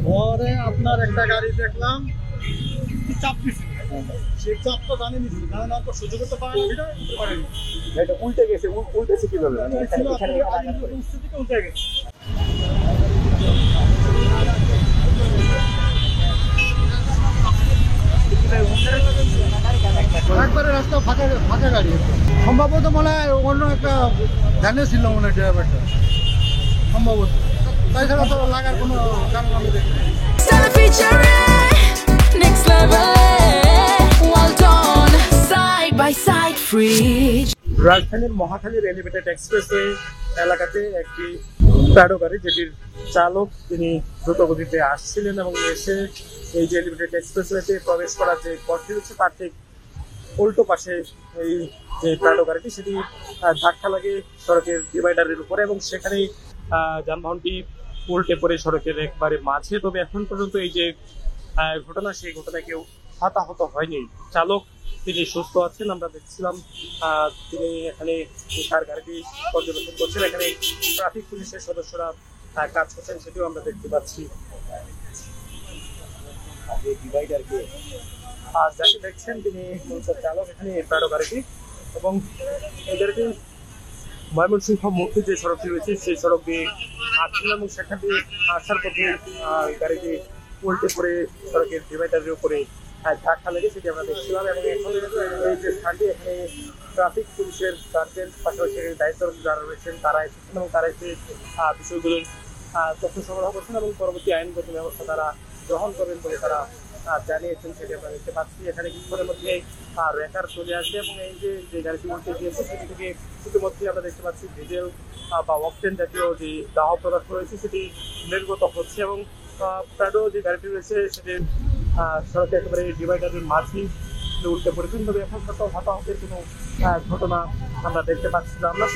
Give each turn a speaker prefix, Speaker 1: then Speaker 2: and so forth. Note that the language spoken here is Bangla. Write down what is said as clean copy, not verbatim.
Speaker 1: পরে আপনার একটা গাড়ি দেখলাম চাপ দিছিল, সেই চাপটা জানি নিছিল, কারণ আপনার সহ্য করতে পারেনি,
Speaker 2: এটা উল্টে গেছে। উল্টেছে কিভাবে?
Speaker 1: উল্টে গেছে। একবারে রাস্তা ফাঁকা ফাঁকা গাড়ি, সম্ভবত মনে হয় অন্য একটা ভ্যানে ছিল মনে হয় ড্রাইভারটা, সম্ভবত। তাছাড়া তো লাগার কোনো কারণ আমি দেখি।
Speaker 2: রাজধানীর মহাখালীর এলিভেটেড এক্সপ্রেসওয়ে এলাকাতে একটি প্রাডো গাড়ি, যেটির চালক তিনি দ্রুতগতিতে আসছিলেন এবং এসে এই যে এলিভেটেড এক্সপ্রেসওয়েতে প্রবেশ করার যে পথটি রয়েছে তার ঠিক উল্টো পাশে এই যে প্রাডো গাড়িটি সেটি ধাক্কা লাগে সড়কের ডিভাইডারের উপরে এবং সেখানেই যানবাহনটি উল্টে পড়ে সড়কের একবারে মাঝে। তবে এখন পর্যন্ত এই যে ঘটনা, সেই ঘটনায় কেউ হতাহত হয়নি। চালক তিনি সুস্থ আছেন। আমরা দেখছিলাম তিনি এখানে তার গাড়িটি পর্যবেক্ষণ করছেন, এখানে ট্রাফিক পুলিশের সদস্যরা কাজ করছেন, সেটিও আমরা দেখতে পাচ্ছি। যাকে দেখছেন তিনি চালক এখানে প্রাডো গাড়িটি, এবং এই গাড়িটি ময়মনসিংহ মুক্তি যে সড়কটি রয়েছে সেই সড়ক দিয়ে আসছিল এবং সেখান দিয়ে আসার পথে গাড়িটি উল্টে পড়ে সড়কের ডিভাইডারের উপরে ধাক্কা লেগে, সেটি আমরা দেখছিলাম। এবং এখন এই যে স্থানটি, এখানে ট্রাফিক পুলিশের সার্জেন্ট পাশাপাশি দায়িত্ব যারা রয়েছেন তারা এসেছেন এবং তারা এসে বিষয়গুলোর তথ্য সংগ্রহ করছেন এবং পরবর্তী আইনগত ব্যবস্থা তারা গ্রহণ করবেন বলে তারা জানিয়েছেন, সেটি আমরা দেখতে পাচ্ছি। এখানে কিছুক্ষণের মধ্যে রেকার চলে আসবে এবং এই যে গাড়িটি উল্টে দিয়েছে সেটি থেকে ইতিমধ্যে আমরা দেখতে পাচ্ছি ডিজেল বা অকটেন জাতীয় যে দাহ পদার্থ রয়েছে সেটি নির্গত হচ্ছে এবং প্রাডো যে গাড়িটি রয়েছে সেটি সড়কে একেবারে ডিভাইডারের মাঝেই উল্টে পড়েছেন। তবে এখন পর্যন্ত হতাহতের কোনো ঘটনা আমরা দেখতে পাচ্ছিলাম না।